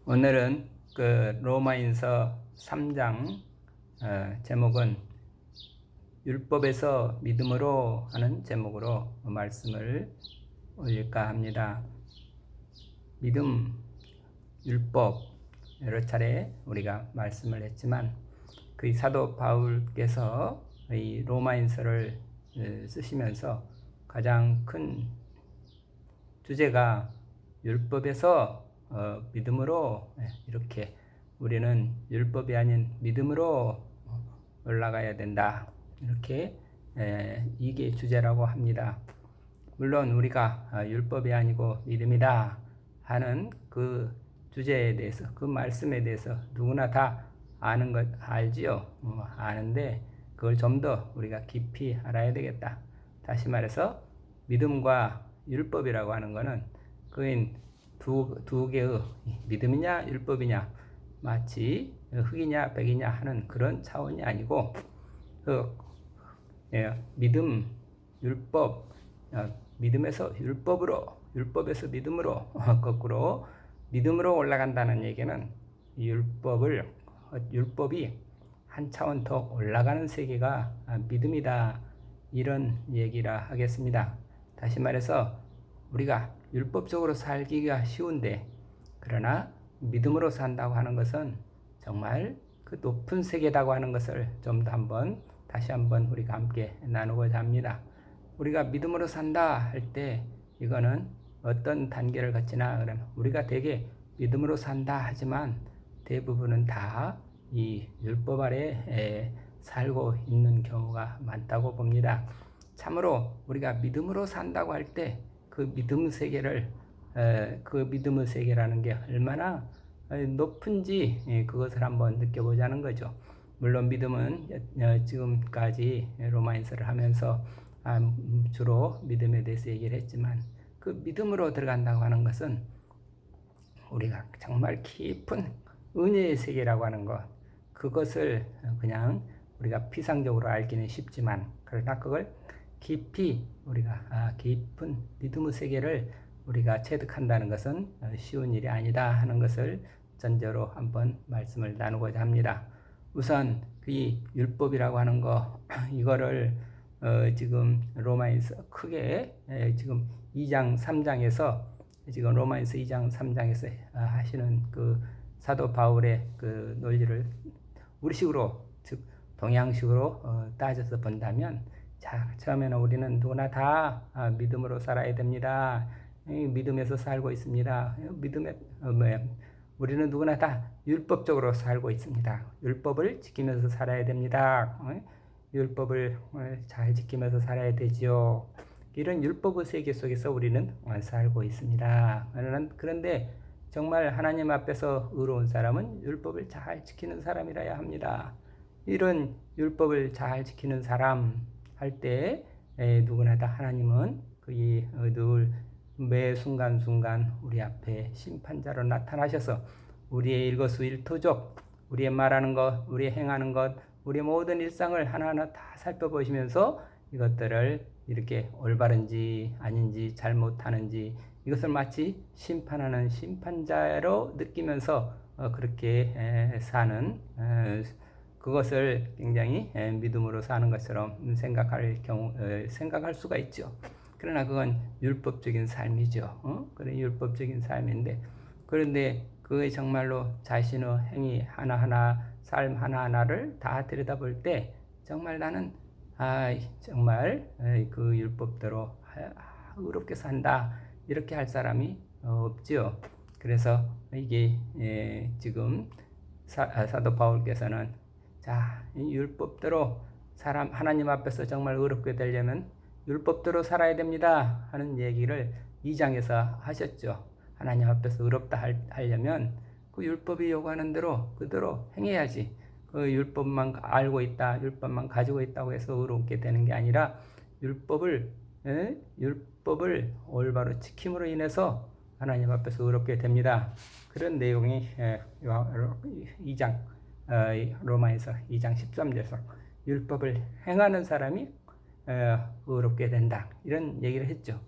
오늘은 그 로마인서 3장 제목은 율법에서 믿음으로 하는 제목으로 말씀을 올릴까 합니다. 믿음, 율법 여러 차례 우리가 말씀을 했지만 그 사도 바울께서 이 로마인서를 쓰시면서 가장 큰 주제가 율법에서 믿음으로 이렇게 우리는 율법이 아닌 믿음으로 올라가야 된다. 이렇게 이게 주제라고 합니다. 물론 우리가 율법이 아니고 믿음이다 하는 그 주제에 대해서 그 말씀에 대해서 누구나 다 아는 것 알지요. 아는데 그걸 좀 더 우리가 깊이 알아야 되겠다. 다시 말해서 믿음과 율법이라고 하는 것은 그인 두 개의 믿음이냐 율법이냐 마치 흑이냐 백이냐 하는 그런 차원이 아니고 믿음, 율법, 믿음에서 율법으로 율법에서 믿음으로 거꾸로 믿음으로 올라간다는 얘기는 율법이 한 차원 더 올라가는 세계가 믿음이다 이런 얘기라 하겠습니다. 다시 말해서 우리가 율법적으로 살기가 쉬운데 그러나 믿음으로 산다고 하는 것은 정말 그 높은 세계라고 하는 것을 좀 더 다시 한번 우리가 함께 나누고자 합니다. 우리가 믿음으로 산다 할 때 이거는 어떤 단계를 거치나 그러면 우리가 되게 믿음으로 산다 하지만 대부분은 다 이 율법 아래 살고 있는 경우가 많다고 봅니다. 참으로 우리가 믿음으로 산다고 할 때 그 믿음 세계를 그 믿음의 세계라는 게 얼마나 높은지 그것을 한번 느껴보자는 거죠. 물론 믿음은 지금까지 로마인서를 하면서 주로 믿음에 대해서 얘기를 했지만 그 믿음으로 들어간다고 하는 것은 우리가 정말 깊은 은혜의 세계라고 하는 것 그것을 그냥 우리가 피상적으로 알기는 쉽지만 그러나 그걸 깊이 우리가 깊은 믿음의 세계를 우리가 체득한다는 것은 쉬운 일이 아니다 하는 것을 전제로 한번 말씀을 나누고자 합니다. 우선 이 율법이라고 하는 거 이거를 지금 로마인서 크게 지금 2장 3장에서 지금 로마인서 2장 3장에서 하시는 그 사도 바울의 그 논리를 우리식으로 즉 동양식으로 따져서 본다면 자, 처음에는 우리는 누구나 다 믿음으로 살아야 됩니다. 믿음에서 살고 있습니다. 우리는 누구나 다 율법적으로 살고 있습니다. 율법을 지키면서 살아야 됩니다. 율법을 잘 지키면서 살아야 되지요. 이런 율법의 세계 속에서 우리는 살고 있습니다. 그런데 정말 하나님 앞에서 의로운 사람은 율법을 잘 지키는 사람이라야 합니다. 이런 율법을 잘 지키는 사람 할 때 누구나 다 하나님은 늘 매 순간순간 우리 앞에 심판자로 나타나셔서 우리의 일거수일투족, 우리의 말하는 것, 우리의 행하는 것, 우리의 모든 일상을 하나하나 다 살펴보시면서 이것들을 이렇게 올바른지 아닌지 잘못하는지 이것을 마치 심판하는 심판자로 느끼면서 그렇게 사는 그것을 굉장히 믿음으로 사는 것처럼 생각할 수가 있죠. 그러나 그건 율법적인 삶이죠. 그런 율법적인 삶인데 그런데 그게 정말로 자신의 행위 하나하나 삶 하나하나를 다 들여다볼 때 정말 나는 정말 그 율법대로 의롭게 산다 이렇게 할 사람이 없지요. 그래서 이게 지금 사도 바울께서는 자, 이 율법대로 하나님 앞에서 정말 의롭게 되려면 율법대로 살아야 됩니다 하는 얘기를 2장에서 하셨죠. 하나님 앞에서 의롭다 하려면 그 율법이 요구하는 대로 그대로 행해야지. 그 율법만 알고 있다, 율법만 가지고 있다고 해서 의롭게 되는 게 아니라 율법을 올바로 지킴으로 인해서 하나님 앞에서 의롭게 됩니다. 그런 내용이 2장 로마에서 2장 13절에서 율법을 행하는 사람이 의롭게 된다 이런 얘기를 했죠.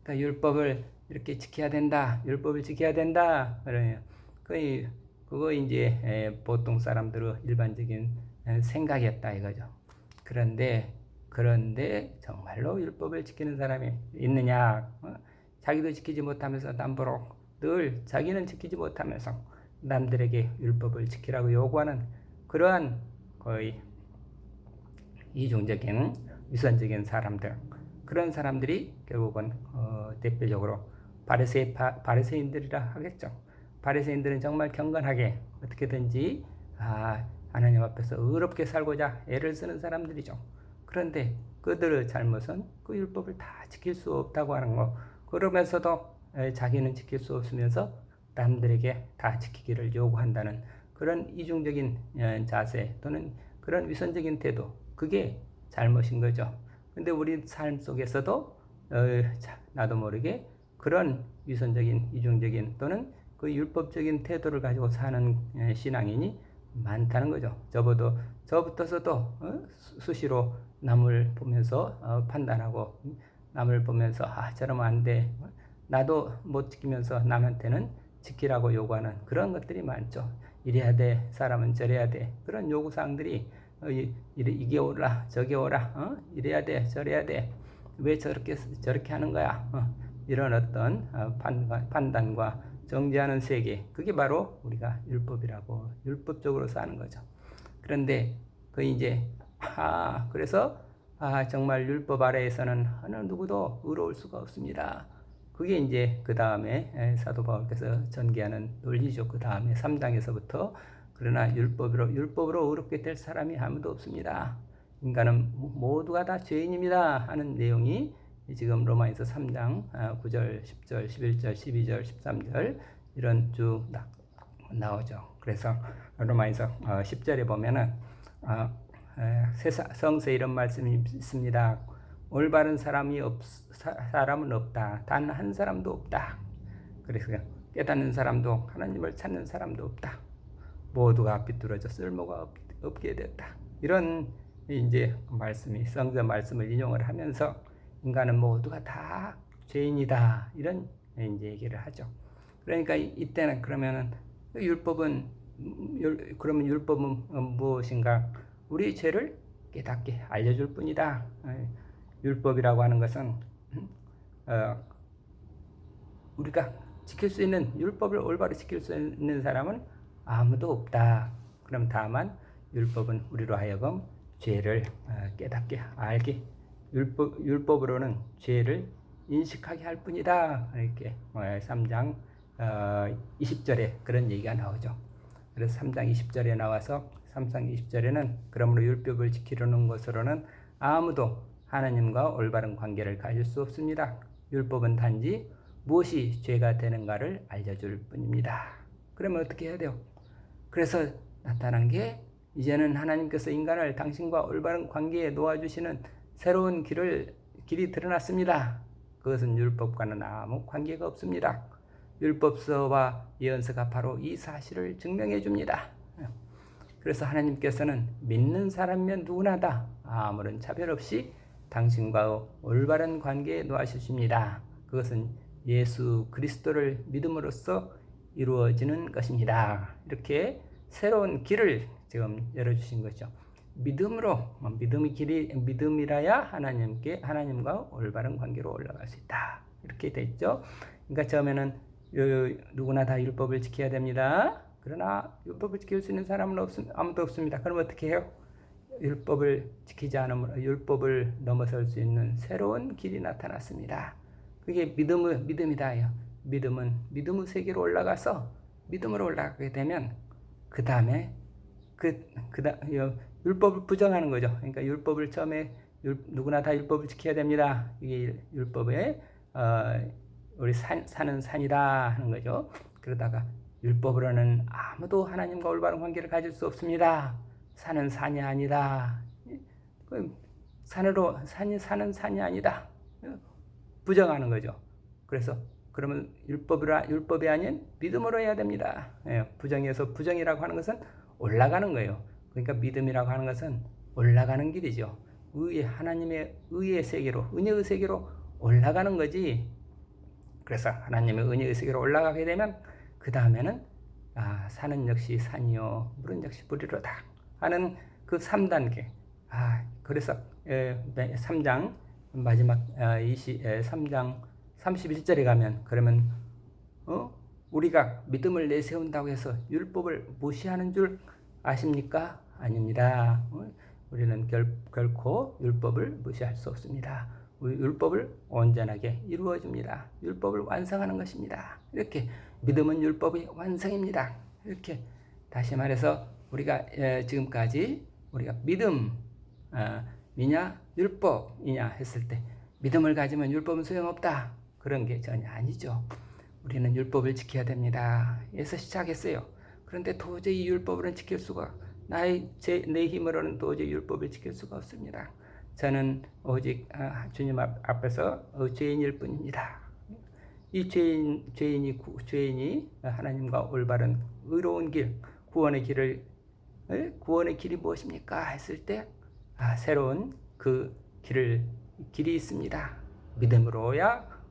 그러니까 율법을 이렇게 지켜야 된다, 율법을 지켜야 된다. 그거 이제 보통 사람들의 일반적인 생각이었다 이거죠. 그런데 정말로 율법을 지키는 사람이 있느냐? 자기도 지키지 못하면서 남부로 늘 자기는 지키지 못하면서 남들에게 율법을 지키라고 요구하는 그러한 거의 이중적인 위선적인 사람들, 그런 사람들이 결국은 대표적으로 바리새인들이라 하겠죠. 바리새인들은 정말 경건하게 어떻게든지 하나님 앞에서 의롭게 살고자 애를 쓰는 사람들이죠. 그런데 그들의 잘못은 그 율법을 다 지킬 수 없다고 하는 거. 그러면서도 자기는 지킬 수 없으면서 남들에게 다 지키기를 요구한다는 그런 이중적인 자세 또는 그런 위선적인 태도, 그게 잘못인 거죠. 근데 우리 삶 속에서도 나도 모르게 그런 위선적인 이중적인 또는 그 율법적인 태도를 가지고 사는 신앙인이 많다는 거죠. 저부터서도 수시로 남을 보면서 판단하고, 남을 보면서 저러면 안 돼, 나도 못 지키면서 남한테는 지키라고 요구하는 그런 것들이 많죠. 이래야 돼, 사람은 저래야 돼, 그런 요구사항들이 이게 오라 저게 오라, 이래야 돼 저래야 돼, 왜 저렇게 하는 거야, 이런 어떤 판단과 정죄하는 세계, 그게 바로 우리가 율법이라고, 율법적으로 사는 거죠. 그런데 그래서 정말 율법 아래에서는 어느 누구도 의로울 수가 없습니다. 그게 이제 그 다음에 사도 바울께서 전개하는 논리죠. 그 다음에 3장에서부터 그러나 율법으로 의롭게 될 사람이 아무도 없습니다. 인간은 모두가 다 죄인입니다 하는 내용이 지금 로마에서 3장 9절, 10절, 11절, 12절, 13절 이런 쭉 나오죠. 그래서 로마에서 10절에 보면은 성서에 이런 말씀이 있습니다. 올바른 사람은 없다. 단 한 사람도 없다. 그래서 깨닫는 사람도, 하나님을 찾는 사람도 없다. 모두가 비뚤어져 쓸모가 없게 됐다. 이런 이제 성경 말씀을 인용을 하면서 인간은 모두가 다 죄인이다, 이런 이제 얘기를 하죠. 그러니까 이때는 그러면 율법은 무엇인가? 우리 죄를 깨닫게 알려줄 뿐이다. 율법이라고 하는 것은 우리가 지킬 수 있는, 율법을 올바로 지킬 수 있는 사람은 아무도 없다. 그럼 다만 율법은 우리로 하여금 죄를 깨닫게 알게, 율법으로는 죄를 인식하게 할 뿐이다. 이렇게 3장 20절에 그런 얘기가 나오죠. 그래서 3장 20절에 나와서 3장 20절에는 그러므로 율법을 지키려는 것으로는 아무도 하나님과 올바른 관계를 가질 수 없습니다. 율법은 단지 무엇이 죄가 되는가를 알려줄 뿐입니다. 그러면 어떻게 해야 돼요? 그래서 나타난 게, 이제는 하나님께서 인간을 당신과 올바른 관계에 놓아주시는 새로운 길이 드러났습니다. 그것은 율법과는 아무 관계가 없습니다. 율법서와 예언서가 바로 이 사실을 증명해 줍니다. 그래서 하나님께서는 믿는 사람이면 누구나 다 아무런 차별 없이 당신과 올바른 관계에 놓아주십니다. 그것은 예수 그리스도를 믿음으로써 이루어지는 것입니다. 이렇게 새로운 길을 지금 열어주신 거죠. 믿음이라야 하나님과 올바른 관계로 올라갈 수 있다. 이렇게 됐죠. 그러니까 처음에는 누구나 다 율법을 지켜야 됩니다. 그러나 율법을 지킬 수 있는 사람은 아무도 없습니다. 그럼 어떻게 해요? 율법을 지키지 않으므로 율법을 넘어설 수 있는 새로운 길이 나타났습니다. 그게 믿음이다요. 믿음은 믿음의 세계로 올라가서 믿음으로 올라가게 되면 그 다음에 율법을 부정하는 거죠. 그러니까 율법을 처음에 누구나 다 율법을 지켜야 됩니다. 이게 율법에 우리 산은 산이다 하는 거죠. 그러다가 율법으로는 아무도 하나님과 올바른 관계를 가질 수 없습니다. 산은 산이 아니다. 산은 산이 아니다. 부정하는 거죠. 그래서 그러면 율법이 아닌 믿음으로 해야 됩니다. 부정에서 부정이라고 하는 것은 올라가는 거예요. 그러니까 믿음이라고 하는 것은 올라가는 길이죠. 하나님의 의의 세계로, 은혜의 세계로 올라가는 거지. 그래서 하나님의 은혜의 세계로 올라가게 되면 그 다음에는 산은 역시 산이요 물은 역시 물이로다 하는 그 3단계. 그래서 3장 마지막 3장 31절에 가면 그러면 우리가 믿음을 내세운다고 해서 율법을 무시하는 줄 아십니까? 아닙니다. 우리는 결코 율법을 무시할 수 없습니다. 율법을 온전하게 이루어 줍니다. 율법을 완성하는 것입니다. 이렇게 믿음은 율법의 완성입니다. 이렇게 다시 말해서 우리가 지금까지 우리가 믿음이냐 율법이냐 했을 때 믿음을 가지면 율법은 소용없다. 그런 게 전혀 아니죠. 우리는 율법을 지켜야 됩니다. 에서 시작했어요. 그런데 도저히 율법으로는 지킬 수가 내 힘으로는 도저히 율법을 지킬 수가 없습니다. 저는 오직 주님 앞에서 죄인일 뿐입니다. 이 죄인이 하나님과 올바른 의로운 길, 구원의 길이 무엇입니까? 했을 때 새로운 그 길이 있습니다.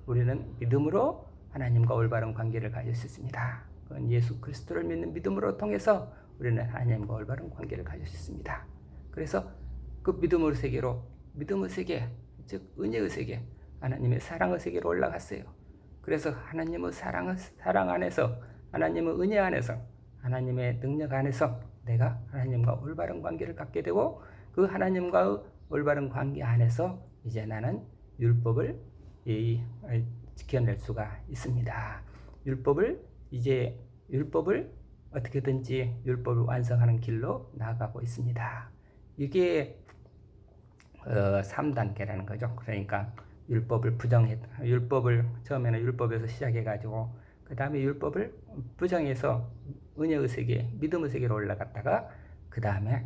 우리는 믿음으로 하나님과 올바른 관계를 가질 수 있습니다. 그건 예수 그리스도를 믿는 믿음으로 통해서 우리는 하나님과 올바른 관계를 가질 수 있습니다. 그래서 그 믿음의 세계, 즉 은혜의 세계, 하나님의 사랑의 세계로 올라갔어요. 그래서 하나님의 사랑 안에서, 하나님의 은혜 안에서, 하나님의 능력 안에서 내가 하나님과 올바른 관계를 갖게 되고 그 하나님과의 올바른 관계 안에서 이제 나는 율법을 지켜낼 수가 있습니다. 율법을 어떻게든지 율법을 완성하는 길로 나아가고 있습니다. 이게 3단계라는 거죠. 그러니까 율법을 처음에는 율법에서 시작해가지고 그 다음에 율법을 부정해서 은혜의 세계, 믿음의 세계로 올라갔다가 그 다음에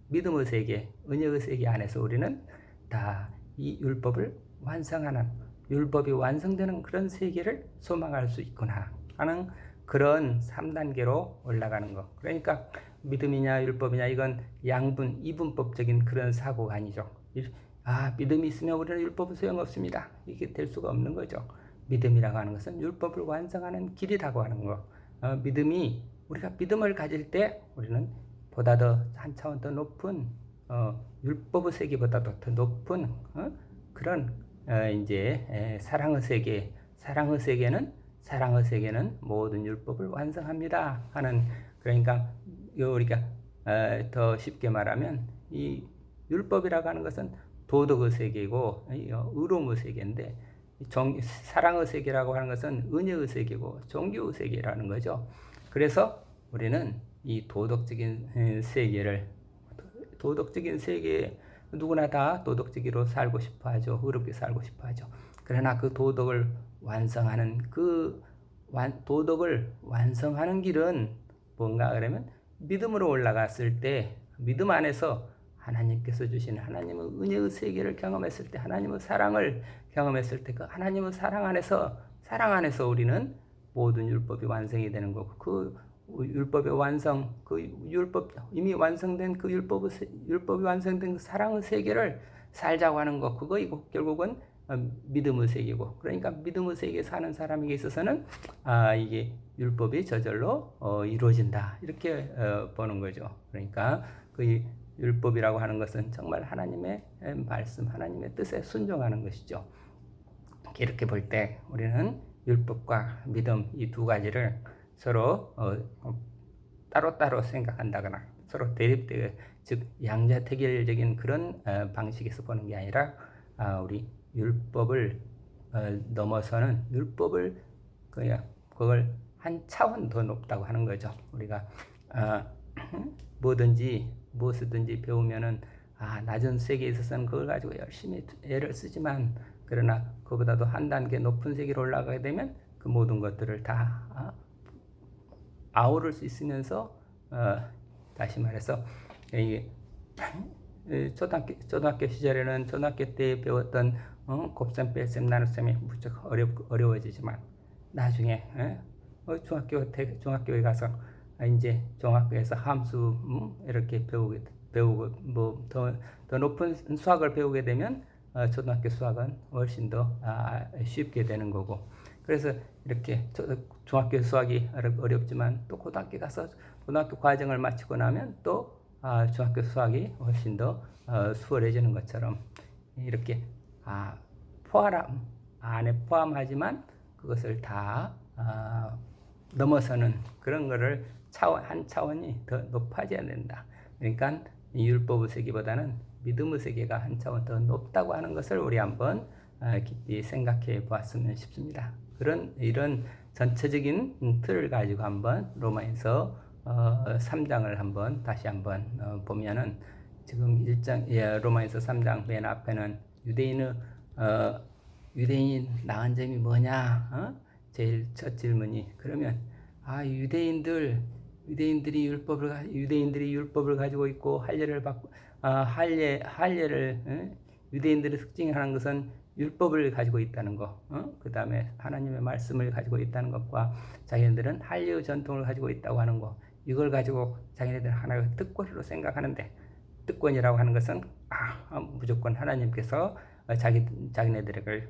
믿음의 세계, 은혜의 세계 안에서 우리는 다 이 율법을 완성하는, 율법이 완성되는 그런 세계를 소망할 수 있구나 하는 그런 3단계로 올라가는 거. 그러니까 믿음이냐 율법이냐 이건 양분, 이분법적인 그런 사고가 아니죠. 믿음이 있으면 우리는 율법은 소용없습니다. 이게 될 수가 없는 거죠. 믿음이라고 하는 것은 율법을 완성하는 길이라고 하는 거. 우리가 믿음을 가질 때 우리는 보다 더 한 차원 더 높은 율법의 세계보다도 더 높은 그런 사랑의 세계. 사랑의 세계는 모든 율법을 완성합니다 하는, 그러니까 우리가 더 쉽게 말하면 이 율법이라고 하는 것은 도덕의 세계고 의로움의 세계인데 사랑의 세계라고 하는 것은 은혜의 세계고 종교의 세계라는 거죠. 그래서 우리는 이 도덕적인 세계, 누구나 다 도덕적으로 살고 싶어 하죠. 의롭게 살고 싶어 하죠. 그러나 그 도덕을 완성하는 길은 뭔가 그러면 믿음으로 올라갔을 때, 믿음 안에서 하나님께서 주신 하나님의 은혜의 세계를 경험했을 때, 하나님의 사랑을 경험했을 때, 그 하나님의 사랑 안에서 우리는 모든 율법이 완성이 되는 거고, 그 율법의 완성, 이미 완성된 그 율법이 완성된 그 사랑의 세계를 살자고 하는 거, 그거 결국은 믿음의 세계고, 그러니까 믿음의 세계에 사는 사람에게 있어서는 이게 율법이 저절로 이루어진다 이렇게 보는 거죠. 그러니까 그 율법이라고 하는 것은 정말 하나님의 말씀, 하나님의 뜻에 순종하는 것이죠. 이렇게 볼 때 우리는 율법과 믿음 이 두 가지를 서로 따로따로 생각한다거나 서로 즉 양자택일적인 그런 방식에서 보는 게 아니라 우리 율법을 넘어서는 그걸 한 차원 더 높다고 하는 거죠. 우리가 무엇이든지 배우면은 낮은 세계에 있어서는 그걸 가지고 열심히 애를 쓰지만, 그러나 그보다도 한 단계 높은 세계로 올라가게 되면 그 모든 것들을 다 아우를 수 있으면서 다시 말해서 초등학교 시절에는 초등학교 때 배웠던 곱셈, 뺄셈, 나눗셈이 무척 어려워지지만 나중에 중학교에 가서 이제 중학교에서 함수 이렇게 배우고 뭐 더 높은 수학을 배우게 되면 초등학교 수학은 훨씬 더 쉽게 되는 거고, 그래서 이렇게 중학교 수학이 어렵지만 또 고등학교 가서 고등학교 과정을 마치고 나면 또 중학교 수학이 훨씬 더 수월해지는 것처럼 이렇게 포함 안에 포함하지만 그것을 다 넘어서는 그런 거를 한 차원이 더 높아져야 된다. 그러니까 율법의 세계보다는 믿음의 세계가 한 차원 더 높다고 하는 것을 우리 한번 깊이 생각해 보았으면 싶습니다. 이런 전체적인 틀을 가지고 한번 로마에서 3장을 한번 다시 한번 보면은 지금 로마에서 3장 맨 앞에는 유대인이 나은 점이 뭐냐? 제일 첫 질문이 그러면 유대인들이 율법을 가지고 있고 할례를 받고 할례를 유대인들의 특징이 하는 것은 율법을 가지고 있다는 것, 그 다음에 하나님의 말씀을 가지고 있다는 것과 자기네들은 할례의 전통을 가지고 있다고 하는 것, 이걸 가지고 자기네들은 하나의 특권으로 생각하는데 특권이라고 하는 것은 무조건 하나님께서 자기네들을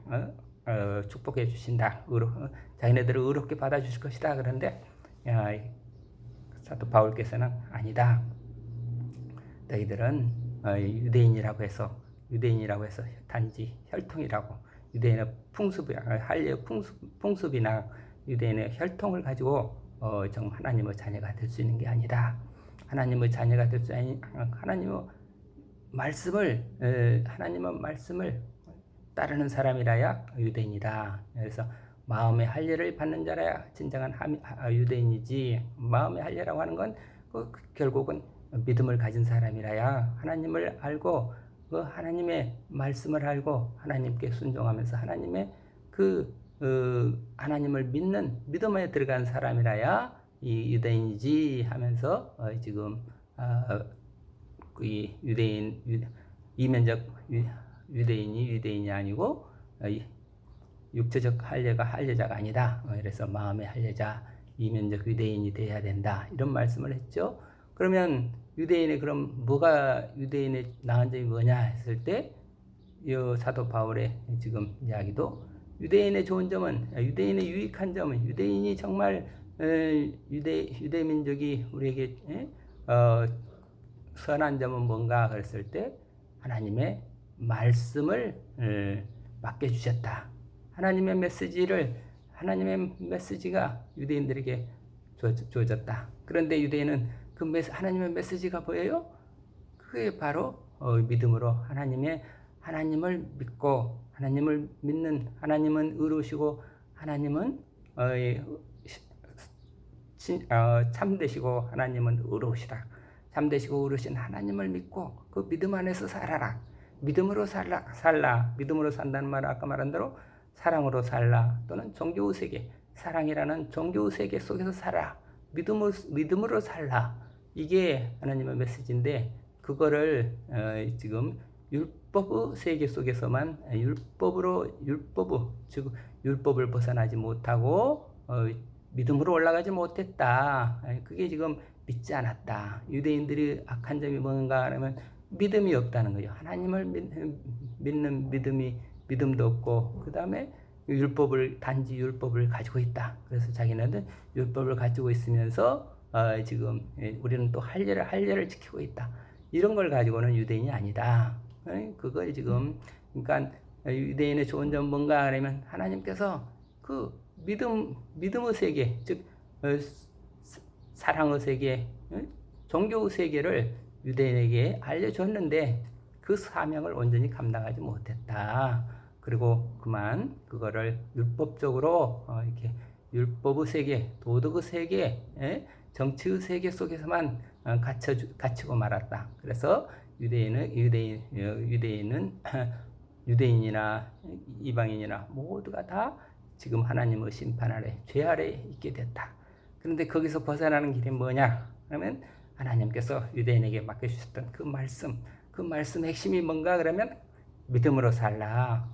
축복해 주신다. 자기네들을 의롭게 받아주실 것이다. 그런데 사도 바울께서는 아니다. 너희들은 유대인이라고 해서 단지 혈통이라고 유대인의 할례의 풍습이나 유대인의 혈통을 가지고 정말 하나님의 자녀가 될 수 있는 게 아니다. 하나님의 자녀가 될 수 있는 하나님의 말씀을 따르는 사람이라야 유대인이다. 그래서 마음의 할례를 받는 자라야 진정한 유대인이지. 마음의 할례라고 하는 건 결국은 믿음을 가진 사람이라야 하나님을 알고 그 하나님의 말씀을 알고 하나님께 순종하면서 하나님의 하나님을 믿는 믿음에 들어간 사람이라야 이 유대인이지 하면서 지금 이 이면적 유대인이 유대인이 아니고 육체적 할례가 할례자가 아니다. 그래서 마음의 할례자, 이면적 유대인이 돼야 된다. 이런 말씀을 했죠. 그러면 그럼 뭐가 유대인의 나은 점이 뭐냐 했을 때, 이 사도 바울의 지금 이야기도 유대인의 좋은 점은, 유대인의 유익한 점은, 유대인이 정말 유대 민족이 우리에게 선한 점은 뭔가 그랬을 때 하나님의 말씀을 맡겨주셨다. 하나님의 메시지가 유대인들에게 주어졌다. 그런데 유대인은 하나님의 메시지가 뭐예요? 그게 바로 믿음으로 하나님을 믿고 하나님을 믿는 하나님은 의로우시고 하나님은 참되시고 하나님은 의로우시다. 참되시고 의로우신 하나님을 믿고 그 믿음 안에서 살아라. 믿음으로 살라. 믿음으로 산다는 말은 아까 말한 대로 사랑으로 살라. 또는 종교의 세계, 사랑이라는 종교의 세계 속에서 살아. 믿음으로 살라. 이게 하나님의 메시지인데 그거를 지금 율법의 세계 속에서만 율법을 벗어나지 못하고 믿음으로 올라가지 못했다. 그게 지금 믿지 않았다. 유대인들이 악한 점이 뭔가 하면 믿음이 없다는 거죠. 하나님을 믿는 믿음도 없고 그 다음에 단지 율법을 가지고 있다. 그래서 자기네는 율법을 가지고 있으면서 지금 우리는 또 할례를 지키고 있다. 이런 걸 가지고는 유대인이 아니다. 그걸 지금 그러니까 유대인의 좋은 점 뭔가 하면 하나님께서 그 믿음의 세계, 즉 사랑의 세계, 종교의 세계를 유대인에게 알려줬는데 그 사명을 온전히 감당하지 못했다. 그리고 그거를 율법적으로 이렇게 율법의 세계, 도덕의 세계, 정치의 세계 속에서만 갇히고 말았다. 그래서 유대인이나 이방인이나 모두가 다 지금 하나님의 심판 아래, 죄 아래 있게 됐다. 그런데 거기서 벗어나는 길이 뭐냐? 그러면 하나님께서 유대인에게 맡겨주셨던 그 말씀의 핵심이 뭔가 그러면 믿음으로 살라.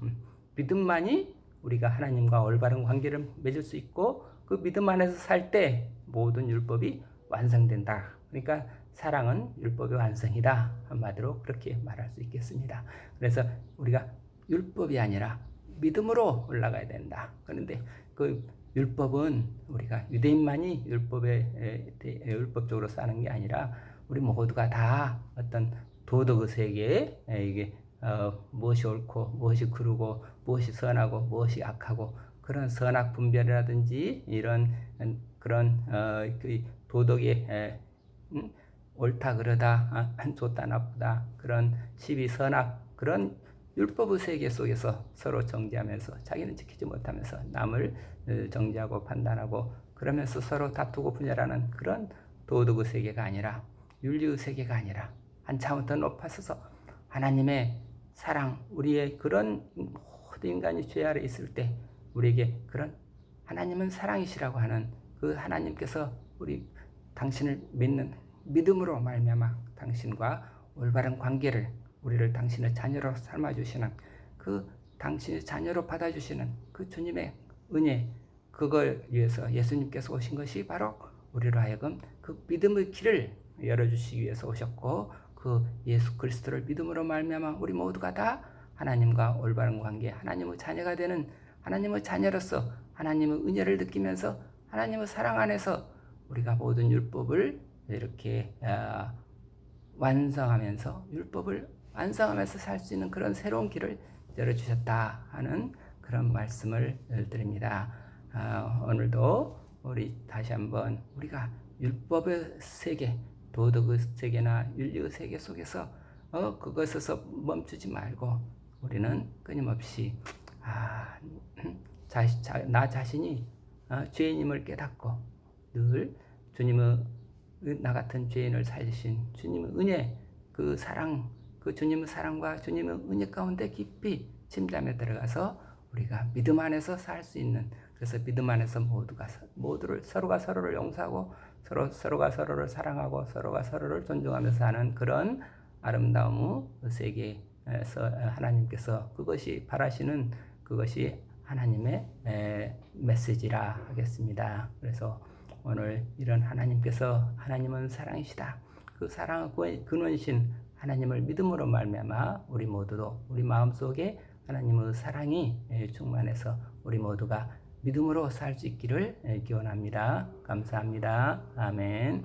믿음만이 우리가 하나님과 올바른 관계를 맺을 수 있고 그 믿음 안에서 살 때 모든 율법이 완성된다. 그러니까 사랑은 율법의 완성이다. 한마디로 그렇게 말할 수 있겠습니다. 그래서 우리가 율법이 아니라 믿음으로 올라가야 된다. 그런데 그 율법은 우리가 유대인만이 율법적으로 사는 게 아니라 우리 모두가 다 어떤 도덕의 세계에 이게 무엇이 옳고 무엇이 그르고 무엇이 선하고 무엇이 악하고 그런 선악 분별이라든지 이런 그런 그 도덕의 옳다 그러다 좋다 나쁘다 그런 시비 선악 그런 율법의 세계 속에서 서로 정죄하면서 자기는 지키지 못하면서 남을 정죄하고 판단하고 그러면서 서로 다투고 분열하는 그런 도덕의 세계가 아니라 윤리의 세계가 아니라 한 차원 더 높아서서 하나님의 사랑 우리의 그런 모든 인간이 죄 아래 있을 때 우리에게 그런 하나님은 사랑이시라고 하는 그 하나님께서 우리 당신을 믿는 믿음으로 말미암아 당신과 올바른 관계를 우리를 당신의 자녀로 삼아주시는 그 당신의 자녀로 받아주시는 그 주님의 은혜 그걸 위해서 예수님께서 오신 것이 바로 우리로 하여금 그 믿음의 길을 열어주시기 위해서 오셨고 그 예수 그리스도를 믿음으로 말미암아 우리 모두가 다 하나님과 올바른 관계 하나님의 자녀가 되는 하나님의 자녀로서 하나님의 은혜를 느끼면서 하나님의 사랑 안에서 우리가 모든 율법을 이렇게 완성하면서 율법을 완성하면서 살 수 있는 그런 새로운 길을 열어주셨다 하는 그런 말씀을 드립니다. 오늘도 우리 다시 한번 우리가 율법의 세계, 도덕의 세계나 윤리의 세계 속에서 그것에서 멈추지 말고 우리는 끊임없이 나 자신이 죄인임을 깨닫고 늘 주님의 나 같은 죄인을 살리신 주님의 은혜 그 사랑 그 주님의 사랑과 주님의 은혜 가운데 깊이 침잠에 들어가서 우리가 믿음 안에서 살 수 있는 그래서 믿음 안에서 모두를 서로가 서로를 용서하고 서로가 서로를 사랑하고 서로가 서로를 존중하면서 사는 그런 아름다움의 세계에서 하나님께서 그것이 바라시는 그것이 하나님의 메시지라 하겠습니다. 그래서 오늘 이런 하나님께서 하나님은 사랑이시다. 그 사랑의 근원신 하나님을 믿음으로 말미암아 우리 모두도 우리 마음속에 하나님의 사랑이 충만해서 우리 모두가 믿음으로 살 수 있기를 기원합니다. 감사합니다. 아멘.